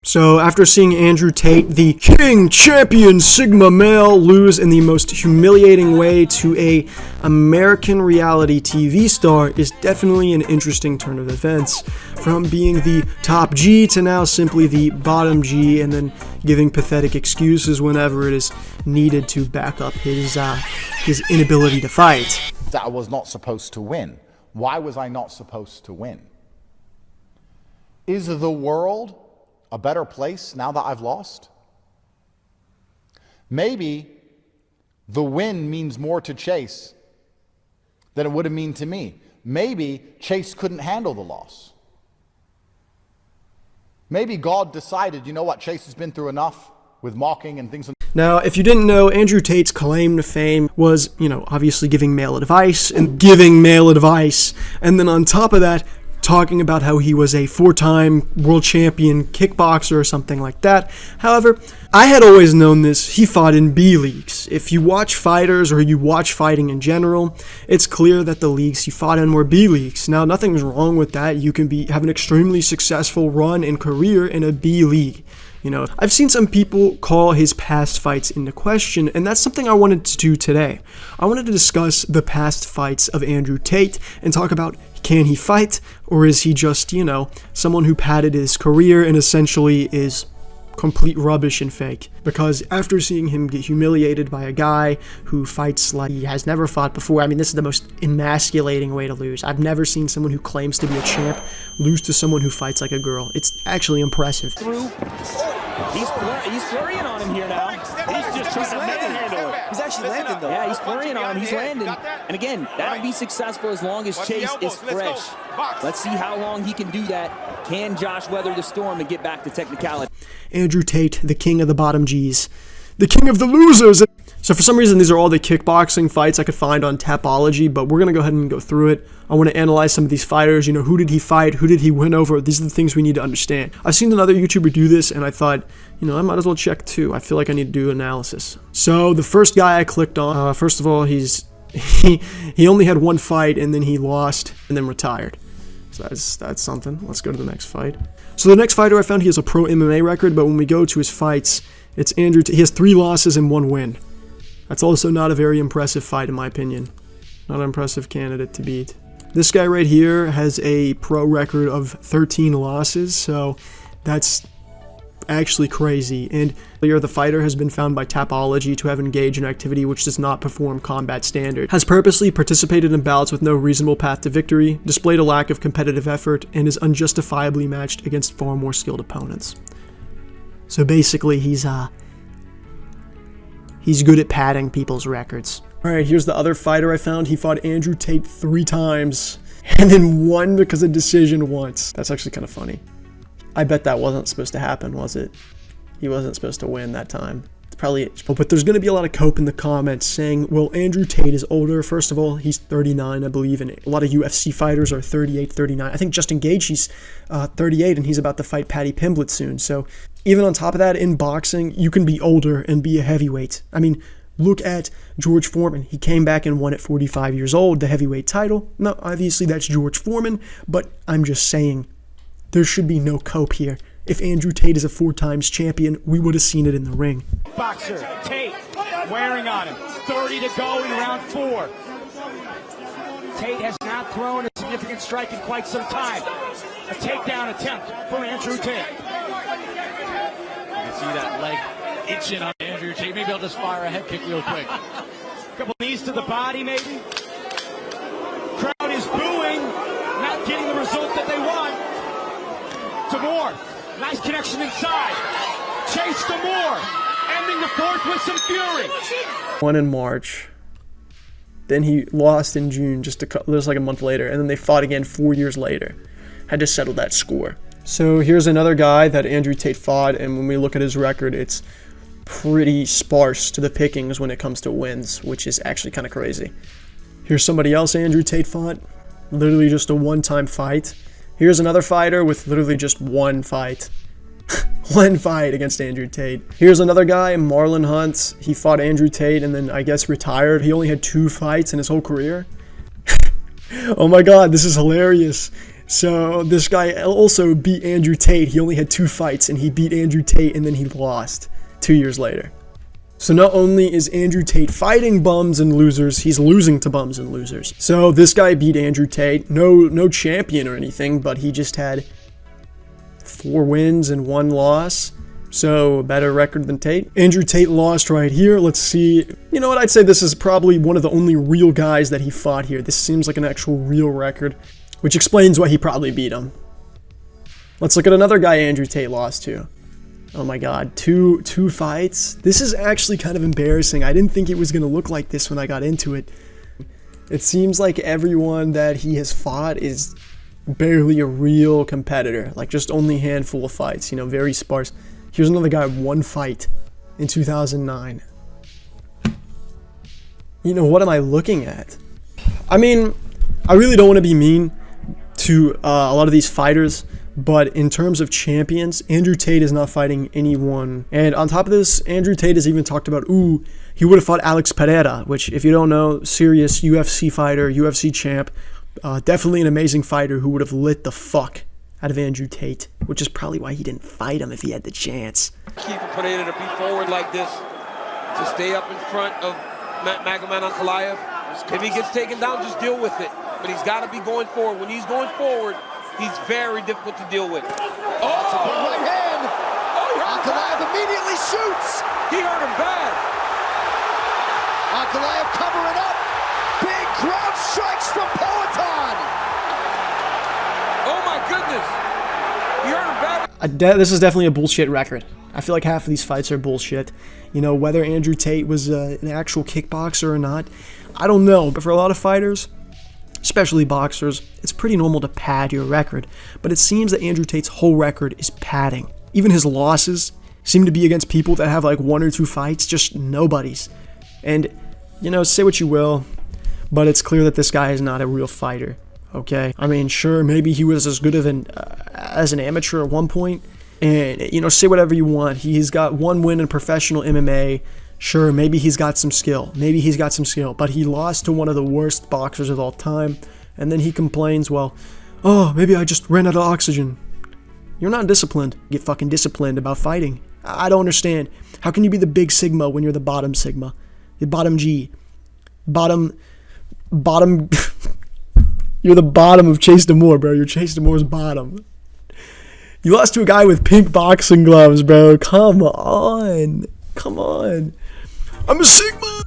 So after seeing Andrew Tate, the King Champion Sigma male, lose in the most humiliating way to a American reality TV star is definitely an interesting turn of events. From being the top G to now simply the bottom G, and then giving pathetic excuses whenever it is needed to back up his inability to fight. That I was not supposed to win. Why was I not supposed to win? Is the world a better place now that I've lost? Maybe the win means more to Chase than it would have meant to me. Maybe Chase couldn't handle the loss. Maybe God decided, you know what, Chase has been through enough with mocking and things. Now, if you didn't know, Andrew Tate's claim to fame was, obviously giving male advice, and then on top of that, talking about how he was a 4-time world champion kickboxer or something like that. However, I had always known this. He fought in B leagues. If you watch fighters or you watch fighting in general, it's clear that the leagues he fought in were B leagues. Now, nothing's wrong with that. You can have an extremely successful run and career in a B league. I've seen some people call his past fights into question, and that's something I wanted to do today. I wanted to discuss the past fights of Andrew Tate and talk about, can he fight, or is he just, someone who padded his career and essentially is complete rubbish and fake? Because after seeing him get humiliated by a guy who fights like he has never fought before, this is the most emasculating way to lose. I've never seen someone who claims to be a champ lose to someone who fights like a girl. It's actually impressive. He's flurrying on him here now. He's just trying to manhandle it. He's actually landing though. Yeah, he's flurrying on him. He's landing. And again, that'll be successful as long as Chase is fresh. Let's see how long he can do that. Can Josh weather the storm and get back to technicality? Andrew Tate, the king of the bottom G's. The king of the losers. So for some reason, these are all the kickboxing fights I could find on Tapology, but we're going to go ahead and go through it. I want to analyze some of these fighters. Who did he fight? Who did he win over? These are the things we need to understand. I've seen another YouTuber do this, and I thought, I might as well check too. I feel like I need to do analysis. So the first guy I clicked on, first of all, he only had one fight, and then he lost, and then retired. So that's something. Let's go to the next fight. So the next fighter I found, he has a pro MMA record, but when we go to his fights, it's Andrew Tate. He has 3 losses and 1 win. That's also not a very impressive fight in my opinion. Not an impressive candidate to beat. This guy right here has a pro record of 13 losses, so that's actually crazy. And here, the fighter has been found by Tapology to have engaged in activity which does not perform combat standard, has purposely participated in bouts with no reasonable path to victory, displayed a lack of competitive effort, and is unjustifiably matched against far more skilled opponents. So basically, he's good at padding people's records. Alright, here's the other fighter I found. He fought Andrew Tate 3 times, and then won because of decision once. That's actually kind of funny. I bet that wasn't supposed to happen, was it? He wasn't supposed to win that time. It's probably it. But there's going to be a lot of cope in the comments saying, well, Andrew Tate is older. First of all, he's 39, I believe, and a lot of UFC fighters are 38, 39. I think Justin Gage, he's 38, and he's about to fight Paddy Pimblett soon. So even on top of that, in boxing, you can be older and be a heavyweight. Look at George Foreman. He came back and won at 45 years old, the heavyweight title. Now, obviously, that's George Foreman, but I'm just saying, there should be no cope here. If Andrew Tate is a 4-times champion, we would have seen it in the ring. Boxer, Tate, wearing on him. 30 to go in round 4. Tate has not thrown a significant strike in quite some time. A takedown attempt for Andrew Tate. You can see that leg itching on Andrew Tate. Maybe I'll just fire a head kick real quick. Couple knees to the body, maybe. Crowd is booing, not getting the result that they want. Demoor, nice connection inside. Chase Demoor, ending the 4th with some fury. Won in March. Then he lost in June, just like a month later, and then they fought again 4 years later. Had to settle that score. So here's another guy that Andrew Tate fought, and when we look at his record, it's pretty sparse to the pickings when it comes to wins, which is actually kind of crazy. Here's somebody else Andrew Tate fought, literally just a 1-time fight. Here's another fighter with literally just 1 fight. 1 fight against Andrew Tate. Here's another guy, Marlon Hunt. He fought Andrew Tate and then I guess retired. He only had 2 fights in his whole career. Oh my god, this is hilarious. So this guy also beat Andrew Tate. He only had 2 fights, and he beat Andrew Tate, and then he lost 2 years later. So not only is Andrew Tate fighting bums and losers, he's losing to bums and losers. So this guy beat Andrew Tate. No champion or anything, but he just had 4 wins and 1 loss. So a better record than Tate. Andrew Tate lost right here. Let's see. You know what? I'd say this is probably one of the only real guys that he fought here. This seems like an actual real record, which explains why he probably beat him. Let's look at another guy Andrew Tate lost to. Oh my god, two fights? This is actually kind of embarrassing. I didn't think it was going to look like this when I got into it. It seems like everyone that he has fought is barely a real competitor. Like, just only a handful of fights, you know, very sparse. Here's another guy, 1 fight in 2009. You know, what am I looking at? I mean, I really don't want to be mean to a lot of these fighters, but in terms of champions, Andrew Tate is not fighting anyone. And on top of this, Andrew Tate has even talked about, he would have fought Alex Pereira, which, if you don't know, serious UFC fighter, UFC champ, definitely an amazing fighter who would have lit the fuck out of Andrew Tate, which is probably why he didn't fight him if he had the chance. Keep Pereira to be forward like this, to stay up in front of Magomed Ankalaev. If he gets taken down, just deal with it. But he's got to be going forward. When he's going forward, he's very difficult to deal with. Oh, that's a good right hand. Ankalaev immediately shoots. He hurt him bad. Ankalaev covering up. Big crowd strikes from Peloton. Oh my goodness. He hurt him bad. This is definitely a bullshit record. I feel like half of these fights are bullshit. You know, whether Andrew Tate was an actual kickboxer or not, I don't know. But for a lot of fighters, especially boxers, it's pretty normal to pad your record. But it seems that Andrew Tate's whole record is padding. Even his losses seem to be against people that have like 1 or 2 fights, just nobodies. And, you know, say what you will, but it's clear that this guy is not a real fighter, okay? I mean, sure, maybe he was as good of as an amateur at one point, and, you know, say whatever you want. He's got 1 win in professional MMA. Sure, maybe he's got some skill. But he lost to one of the worst boxers of all time, and then he complains, well, oh, maybe I just ran out of oxygen. You're not disciplined. Get fucking disciplined about fighting. I don't understand. How can you be the big sigma when you're the bottom sigma? The bottom G. Bottom... You're the bottom of Chase Demoor, bro. You're Chase Demoor's bottom. You lost to a guy with pink boxing gloves, bro. Come on. I'm a sigma.